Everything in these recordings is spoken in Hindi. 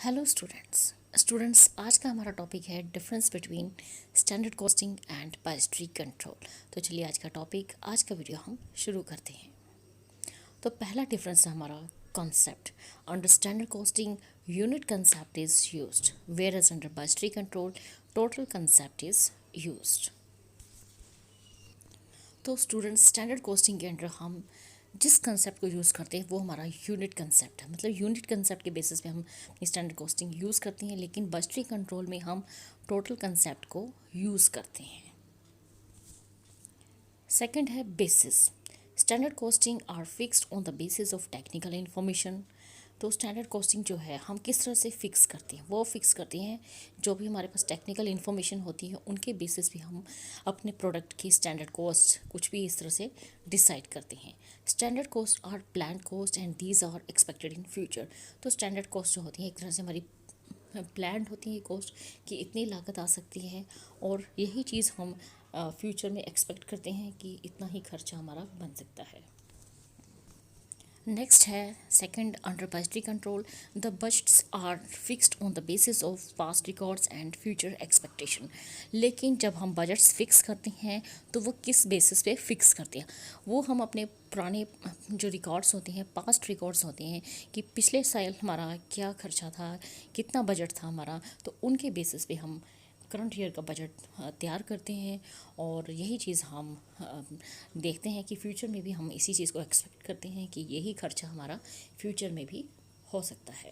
हेलो स्टूडेंट्स आज का हमारा टॉपिक है difference between standard costing and budgetary control. तो चलिए आज का वीडियो हम शुरू करते हैं। तो पहला डिफरेंस है हमारा concept. Under standard costing unit concept is used, whereas under budgetary control total concept is used. तो स्टूडेंट्स स्टैंडर्ड कॉस्टिंग के अंडर हम जिस कंसेप्ट को यूज़ करते हैं वो हमारा यूनिट कंसेप्ट है। मतलब यूनिट कंसेप्ट के बेसिस पे हम स्टैंडर्ड कॉस्टिंग यूज़ करते हैं, लेकिन बजटरी कंट्रोल में हम टोटल कंसेप्ट को यूज़ करते हैं। सेकंड है basis. Standard costing are fixed on the basis of technical information. तो स्टैंडर्ड कॉस्टिंग जो है हम किस तरह से फिक्स करते हैं, वो फिक्स करते हैं जो भी हमारे पास टेक्निकल इन्फॉर्मेशन होती है उनके बेसिस पे हम अपने प्रोडक्ट की स्टैंडर्ड कॉस्ट कुछ भी इस तरह से डिसाइड करते हैं। Standard cost are plan cost and these are expected in future. तो स्टैंडर्ड कॉस्ट जो होती है एक तरह से हमारी प्लान होती है कॉस्ट कि इतनी लागत आ सकती है और यही चीज़ हम फ्यूचर में एक्सपेक्ट करते हैं कि इतना ही खर्चा हमारा बन सकता है। नेक्स्ट है second under budgetary control, the budgets are fixed on the basis of past records and future expectation. लेकिन जब हम बजट्स फिक्स करते हैं तो वो किस बेसिस पे फिक्स करते हैं, वो हम अपने पुराने जो रिकॉर्ड्स होते हैं, पास्ट रिकॉर्ड्स होते हैं कि पिछले साल हमारा क्या खर्चा था, कितना बजट था हमारा, तो उनके बेसिस पे हम करंट ईयर का बजट तैयार करते हैं और यही चीज़ हम देखते हैं कि फ्यूचर में भी हम इसी चीज़ को एक्सपेक्ट करते हैं कि यही खर्चा हमारा फ्यूचर में भी हो सकता है।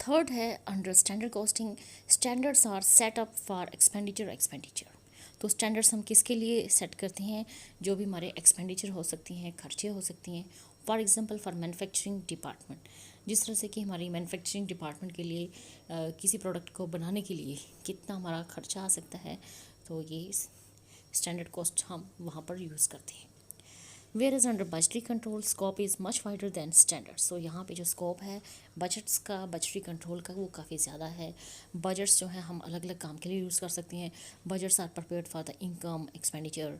थर्ड है under standard costing, standards are set up for expenditure. तो स्टैंडर्ड्स हम किसके लिए सेट करते हैं, जो भी हमारे एक्सपेंडिचर हो सकती हैं, खर्चे हो सकती हैं। For example for manufacturing department, जिस तरह से कि हमारी मैन्युफैक्चरिंग डिपार्टमेंट के लिए किसी प्रोडक्ट को बनाने के लिए कितना हमारा खर्चा आ सकता है, तो ये स्टैंडर्ड कॉस्ट हम वहाँ पर यूज़ करते हैं। Whereas under budgetary control scope is much wider than standards. तो यहाँ पे जो स्कोप है बजट्स का, बजटरी कंट्रोल का, वो काफ़ी ज़्यादा है। बजट्स जो है हम अलग अलग काम के लिए यूज़ कर सकते हैं। Budgets are prepared for the income, expenditure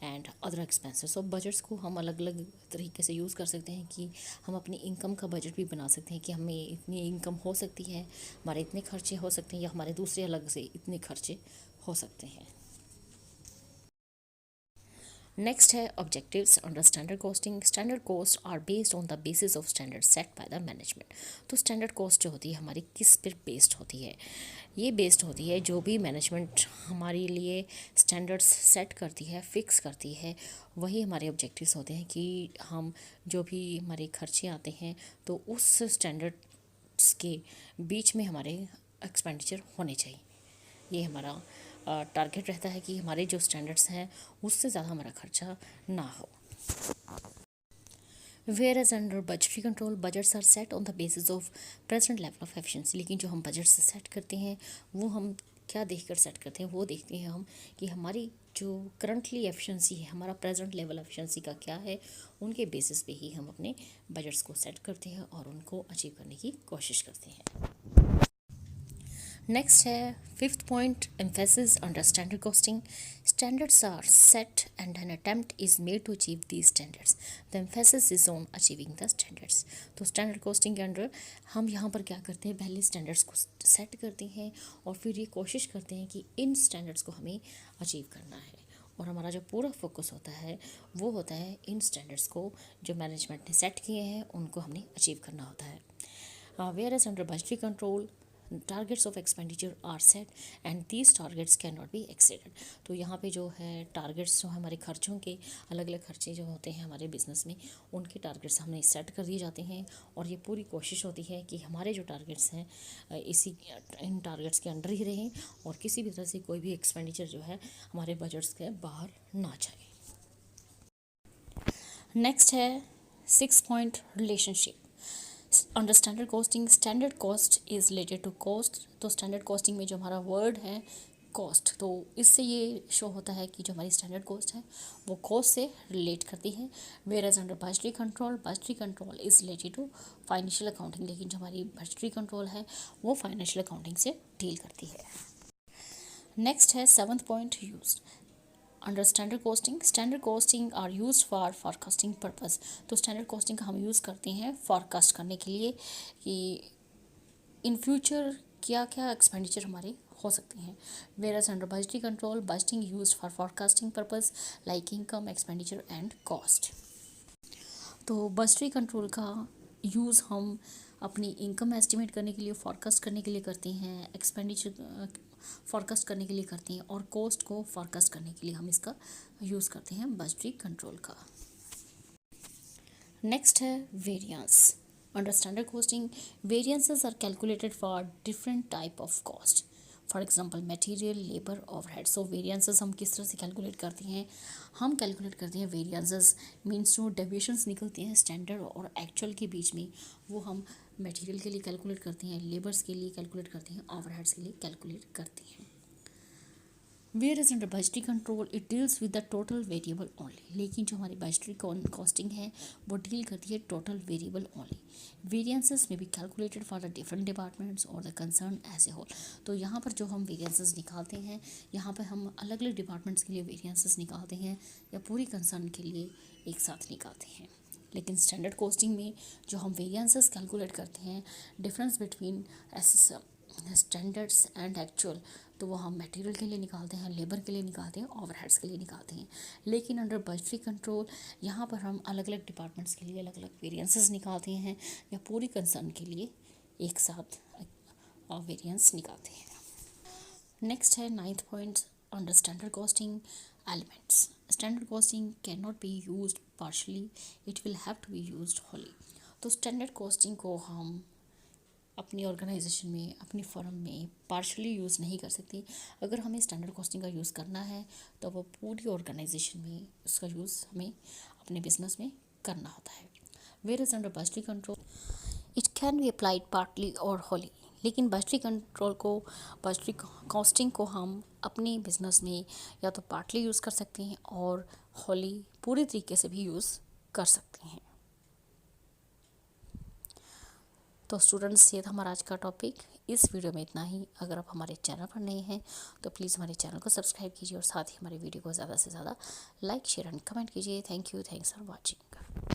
and other expenses. तो बजट्स को हम अलग अलग तरीके से यूज़ कर सकते हैं कि हम अपनी इनकम का बजट भी बना सकते हैं कि हमें इतनी इनकम हो सकती है, हमारे इतने खर्चे हो सकते हैं या हमारे दूसरे अलग से इतने खर्चे हो सकते हैं। नेक्स्ट है objectives under standard costing, standard cost are based on the basis of standard set by the management. तो स्टैंडर्ड कॉस्ट जो होती है हमारी किस पर बेस्ड होती है, ये बेस्ड होती है जो भी मैनेजमेंट हमारे लिए स्टैंडर्ड्स सेट करती है, फिक्स करती है, वही हमारे ऑब्जेक्टिव्स होते हैं कि हम जो भी हमारे खर्चे आते हैं तो उस स्टैंडर्ड्स के बीच में हमारे एक्सपेंडिचर होने चाहिए। ये हमारा टारगेट रहता है कि हमारे जो स्टैंडर्ड्स हैं उससे ज़्यादा हमारा खर्चा ना हो। Whereas under budgetary control budgets are set on the basis of present level of efficiency. लेकिन जो हम बजट से सेट करते हैं वो हम क्या देखकर सेट करते हैं, वो देखते हैं हम कि हमारी जो करंटली एफिशिएंसी है, हमारा प्रेजेंट लेवल एफिशिएंसी का क्या है, उनके बेसिस पे ही हम अपने बजट्स को सेट करते हैं और उनको अचीव करने की कोशिश करते हैं। नेक्स्ट है fifth point, emphasis under standard costing, standards are set and an attempt is made to achieve these standards, the emphasis is on achieving the standards. तो स्टैंडर्ड कॉस्टिंग के अंडर हम यहाँ पर क्या करते हैं, पहले स्टैंडर्ड्स को सेट करते हैं और फिर ये कोशिश करते हैं कि इन स्टैंडर्ड्स को हमें अचीव करना है और हमारा जो पूरा फोकस होता है वो होता है इन स्टैंडर्ड्स को जो मैनेजमेंट ने सेट किए हैं उनको हमने अचीव करना होता है। Whereas under budgetary control targets of expenditure are set and these targets can not be exceeded. तो यहाँ पे जो है टारगेट्स जो हमारे खर्चों के, अलग अलग खर्चे जो होते हैं हमारे बिजनेस में, उनके टारगेट्स हमने सेट कर दिए जाते हैं और ये पूरी कोशिश होती है कि हमारे जो टारगेट्स हैं इन टारगेट्स के अंडर ही रहें और किसी भी तरह से कोई भी एक्सपेंडिचर जो है हमारे बजट्स के बाहर ना जाए। नेक्स्ट है six point, relationship under standard costing, standard cost is related to cost. तो स्टैंडर्ड कॉस्टिंग में जो हमारा वर्ड है कॉस्ट, तो इससे ये शो होता है कि जो हमारी स्टैंडर्ड कॉस्ट है वो कॉस्ट से रिलेट करती है। Whereas under budgetary control is related to financial accounting. लेकिन जो हमारी बजटरी कंट्रोल है वो फाइनेंशियल अकाउंटिंग से डील करती है। नेक्स्ट है seventh point, use under standard costing are use for forecasting purpose. तो स्टैंडर्ड कॉस्टिंग का हम यूज़ करते हैं फॉरकास्ट करने के लिए कि इन फ्यूचर क्या क्या एक्सपेंडिचर हमारे हो सकते हैं। Whereas under budgeting control, budgeting use for forecasting purpose like income, expenditure and cost. तो बजटरी कंट्रोल का यूज़ हम अपनी इनकम एस्टिमेट करने के लिए, फॉरकास्ट करने के लिए करते हैं, एक्सपेंडिचर फॉरकास्ट करने के लिए करते हैं, और कॉस्ट को फॉरकास्ट करने के लिए हम इसका यूज़ करते हैं बजटरी कंट्रोल का। नेक्स्ट है variance. Under standard costing, variances are calculated for different type of cost, for example material, labour, overhead. So variances हम किस तरह से कैलकुलेट करते हैं? हम कैलकुलेट करते हैं वेरिएंसेस मीन्स जो डेविएशंस निकलते हैं स्टैंडर्ड और एक्चुअल के बीच में, वो हम मटेरियल के लिए कैलकुलेट करते हैं, लेबर्स के लिए कैलकुलेट करते हैं, ओवरहेड्स के लिए कैलकुलेट करते हैं। Whereas under budgetary control it deals with the total variable only. लेकिन जो हमारी बजटरी कॉस्टिंग है वो डील करती है टोटल वेरिएबल ओनली। वेरिएंसेस में be calculated for the different departments और the concern as a whole. तो यहाँ पर जो हम वेरिएंसेस निकालते हैं, यहाँ पर हम अलग अलग डिपार्टमेंट्स के लिए वेरिएंसेस निकालते हैं या पूरी कंसर्न के लिए एक साथ निकालते हैं। लेकिन स्टैंडर्ड कॉस्टिंग में जो हम वेरिएंसेस कैलकुलेट करते हैं, difference between standards and actual, तो वो हम मटेरियल के लिए निकालते हैं, लेबर के लिए निकालते हैं, ओवरहेड्स के लिए निकालते हैं। लेकिन अंडर बजटरी कंट्रोल यहाँ पर हम अलग अलग डिपार्टमेंट्स के लिए अलग अलग वेरिएंसेस निकालते हैं या पूरी कंसर्न के लिए एक साथ वेरिएंस निकालते हैं। नेक्स्ट है 9th point under standard costing elements. Standard costing can not be used partially, it will have to be used wholly. तो स्टैंडर्ड कॉस्टिंग को हम अपनी ऑर्गेनाइजेशन में, अपनी फर्म में पार्शली यूज़ नहीं कर सकते। अगर हमें स्टैंडर्ड कॉस्टिंग का यूज़ करना है तो वो पूरी ऑर्गेनाइजेशन में उसका यूज़ हमें अपने बिजनेस में करना होता है। Whereas under budgetary control it can be applied partly और होली। लेकिन बजटरी कंट्रोल को, बजटरी कॉस्टिंग को हम अपने बिजनेस में या तो पार्टली यूज़ कर सकते हैं और होली पूरी तरीके से भी यूज़ कर सकते हैं। तो स्टूडेंट्स, ये था हमारा आज का टॉपिक। इस वीडियो में इतना ही। अगर आप हमारे चैनल पर नए हैं तो प्लीज़ हमारे चैनल को सब्सक्राइब कीजिए और साथ ही हमारे वीडियो को ज़्यादा से ज़्यादा लाइक, शेयर एंड कमेंट कीजिए। Thank you, thanks for watching.